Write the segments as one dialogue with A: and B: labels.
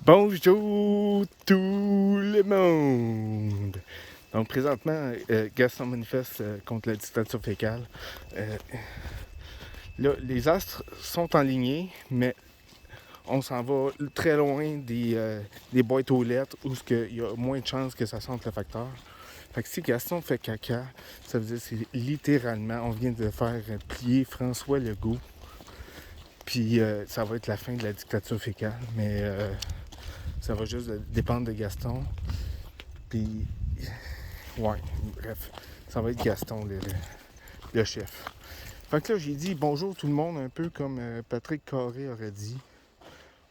A: Bonjour tout le monde! Donc présentement, Gaston manifeste contre la dictature fécale. Là, les astres sont alignés, mais on s'en va très loin des boîtes aux lettres où il y a moins de chances que ça sente le facteur. Fait que si Gaston fait caca, ça veut dire que c'est littéralement, on vient de faire plier François Legault. Puis ça va être la fin de la dictature fécale, mais ça va juste dépendre de Gaston. Puis, ouais, bref, ça va être Gaston, le chef. Fait que là, j'ai dit bonjour tout le monde, un peu comme Patrick Carré aurait dit.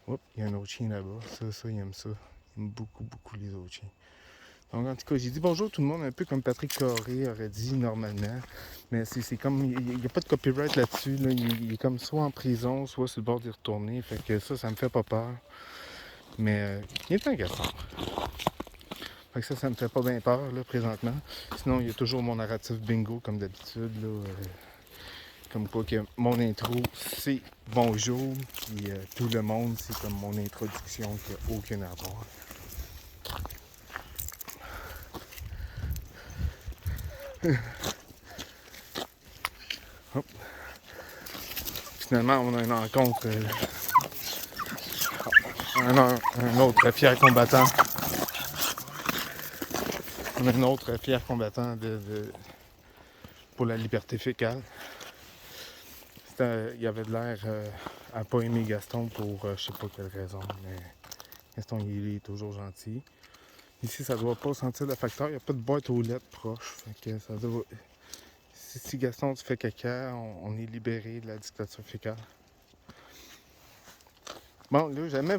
A: Oups, il y a un autre chien là-bas. Ça, il aime ça. Il aime beaucoup, beaucoup les autres chiens. Donc, en tout cas, j'ai dit bonjour tout le monde, un peu comme Patrick Carré aurait dit normalement. Mais c'est comme, il n'y a pas de copyright là-dessus. Là. Il est comme soit en prison, soit sur le bord d'y retourner. Fait que ça me fait pas peur. Mais il est un garçon. Fait que ça me fait pas bien peur, là, présentement. Sinon, il y a toujours mon narratif bingo, comme d'habitude, là. Comme quoi que mon intro, c'est bonjour, puis tout le monde, c'est comme mon introduction qui n'a aucun rapport. Hop. Finalement, on a une rencontre, un autre fier combattant. On a un autre fier combattant pour la liberté fécale. Il avait de l'air à pas aimer Gaston pour je sais pas quelle raison, mais Gaston il est toujours gentil. Ici, ça doit pas sentir le facteur, il n'y a pas de boîte aux lettres proche. Fait que ça doit... Si Gaston tu fais caca, on est libéré de la dictature fécale. Bon, là, j'aimerais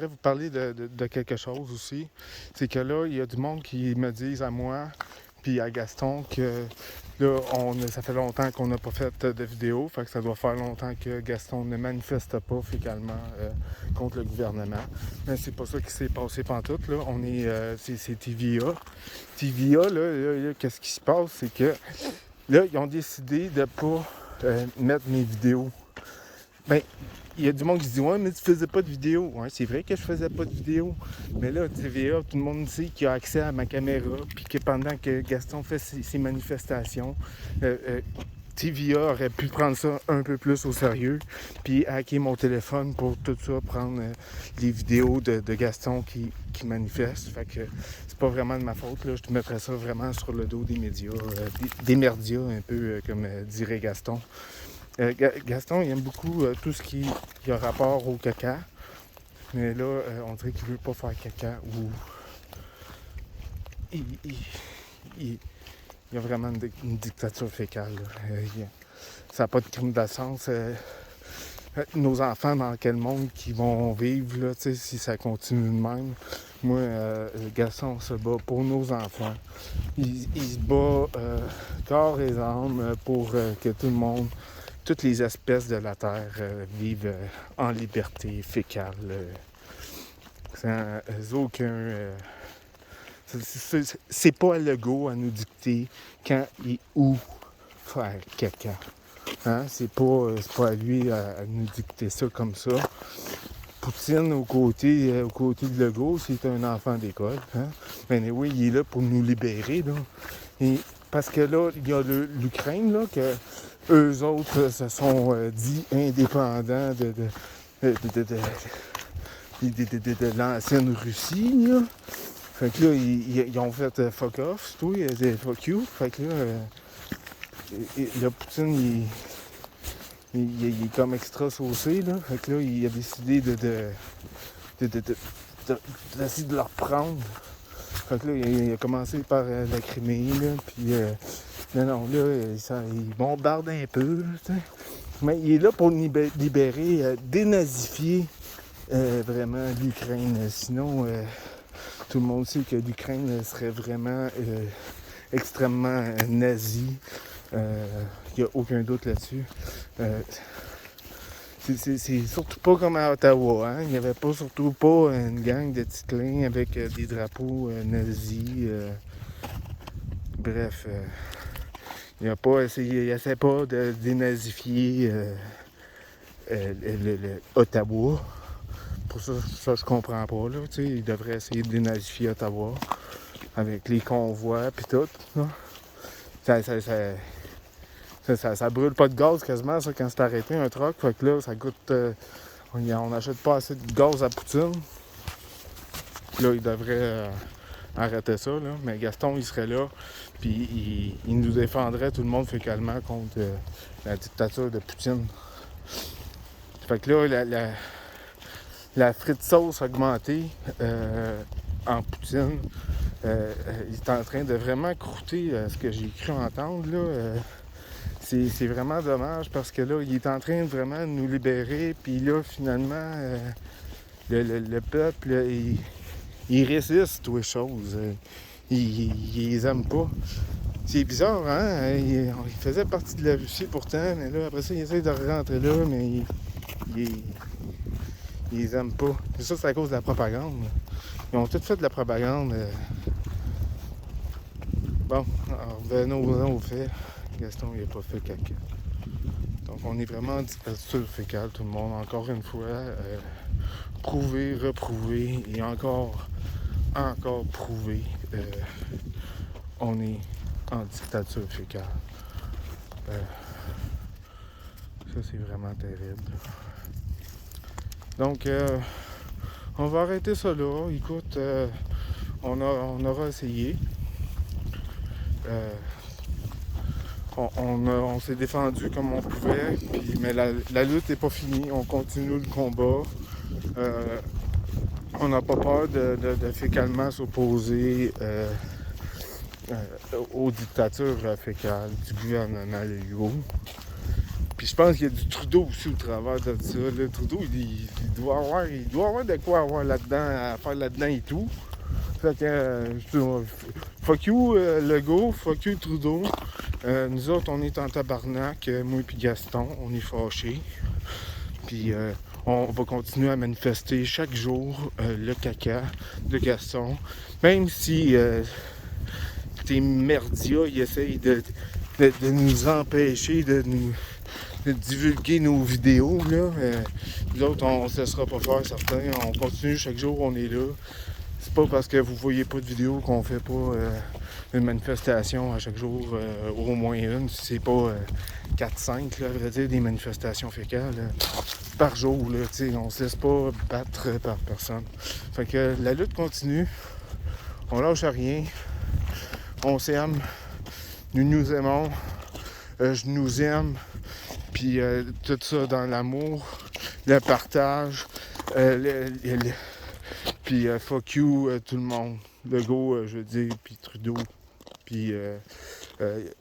A: vous parler de quelque chose aussi. C'est que là, il y a du monde qui me disent à moi, puis à Gaston, que là, ça fait longtemps qu'on n'a pas fait de vidéo, fait que ça doit faire longtemps que Gaston ne manifeste pas fécalement contre le gouvernement. Mais c'est pas ça qui s'est passé pantoute, là. C'est TVA. TVA, là, qu'est-ce qui se passe, c'est que là, ils ont décidé de pas mettre mes vidéos. Ben, il y a du monde qui se dit « Ouais, mais tu faisais pas de vidéo. » Ouais, c'est vrai que je faisais pas de vidéo. Mais là, TVA, tout le monde sait qu'il a accès à ma caméra, puis que pendant que Gaston fait ses manifestations, TVA aurait pu prendre ça un peu plus au sérieux, puis hacker mon téléphone pour tout ça, prendre les vidéos de Gaston qui manifeste. Fait que c'est pas vraiment de ma faute, là. Je te mettrais ça vraiment sur le dos des médias, des merdias, un peu comme dirait Gaston. Gaston, il aime beaucoup tout ce qui a rapport au caca. Mais là, on dirait qu'il veut pas faire caca ou... Il y a vraiment une dictature fécale. Ça n'a pas de crime d'essence. Nos enfants, dans quel monde qu'ils vont vivre, là, si ça continue de même. Moi, Gaston se bat pour nos enfants. Il se bat corps et âme pour que tout le monde... Toutes les espèces de la Terre vivent en liberté fécale, sans aucun... c'est pas à Legault à nous dicter quand et où faire caca. Hein? C'est pas à lui à nous dicter ça comme ça. Poutine, au côté de Legault, c'est un enfant d'école. Hein? Mais oui, il est là pour nous libérer. Là. Et parce que là, il y a l'Ukraine, là, que eux autres se sont dit indépendants de l'ancienne Russie. Là. Fait que là, ils ont fait fuck off, tout, fuck you. Fait que là, le Poutine, il est comme extra saucé. Là. Fait que là, il a décidé d'essayer de leur prendre. Fait que là, il a commencé par la Crimée, là, puis non, là, il bombarde un peu, t'sais. Mais il est là pour libérer, dénazifier vraiment l'Ukraine. Sinon, tout le monde sait que l'Ukraine serait vraiment extrêmement nazie. Il n'y a aucun doute là-dessus. C'est surtout pas comme à Ottawa, hein? Il n'y avait pas surtout pas une gang de titlins avec des drapeaux nazis. Bref, il essaie pas de dénazifier Ottawa pour ça, je comprends pas, là. Tu sais, ils devraient essayer de dénazifier Ottawa avec les convois pis tout, là. Ça brûle pas de gaz quasiment, ça, quand c'est arrêté, un truck. Fait que là, ça coûte... on n'achète pas assez de gaz à Poutine. Là, ils devraient arrêter ça, là. Mais Gaston, il serait là, puis il nous défendrait tout le monde fécalement contre la dictature de Poutine. Fait que là, la frite sauce augmentée en Poutine, il est en train de vraiment croûter ce que j'ai cru entendre, là. C'est vraiment dommage parce que là, il est en train de vraiment nous libérer, puis là, finalement, le peuple, là, il résiste aux choses. Il les aime pas. C'est bizarre, hein? Il faisait partie de la Russie pourtant, mais là, après ça, il essaie de rentrer là, mais il les aime pas. Et ça, c'est à cause de la propagande. Ils ont tous fait de la propagande. Bon, alors, revenons au fait. Gaston, il n'a pas fait caca. Donc, on est vraiment en dictature fécale, tout le monde. Encore une fois, prouvé, reprouvé et encore prouvé. On est en dictature fécale. Ça, c'est vraiment terrible. Donc, on va arrêter ça là. Écoute, on aura essayé. On s'est défendu comme on pouvait, mais la lutte n'est pas finie. On continue le combat. On n'a pas peur de fécalement s'opposer aux dictatures fécales du gouvernement Legault. Puis je pense qu'il y a du Trudeau aussi au travers de ça. Le Trudeau, il doit avoir de quoi avoir là-dedans, à faire là-dedans et tout. Fait que, fuck you Legault, fuck you Trudeau. Nous autres, on est en tabarnak, moi et Gaston, on est fâchés. Puis on va continuer à manifester chaque jour le caca de Gaston. Même si tes merdias, ils essayent de nous empêcher de divulguer nos vidéos, là. Nous autres, on ne se laissera pas faire, certains. On continue chaque jour, on est là. C'est pas parce que vous voyez pas de vidéo qu'on fait pas une manifestation à chaque jour, au moins une. C'est pas 4-5, là, à vrai dire, des manifestations fécales par jour, là. On se laisse pas battre par personne. Fait que la lutte continue. On lâche rien. On s'aime. Nous nous aimons. Je nous aime. Puis tout ça dans l'amour, le partage, puis fuck you tout le monde. Legault, je veux dire, puis Trudeau, puis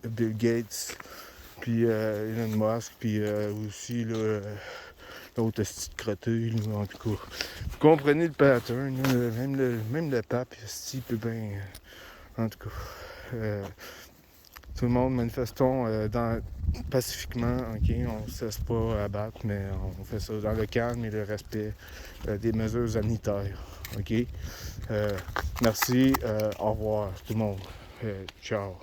A: Bill Gates, puis Elon Musk, puis aussi l'autre esti de crotté, là, en tout cas. Vous comprenez le pattern, là, même le pape, esti, peut bien... en tout cas... tout le monde, manifestons pacifiquement, ok? On ne se laisse pas abattre, mais on fait ça dans le calme et le respect des mesures sanitaires, ok? Merci, au revoir tout le monde. Ciao.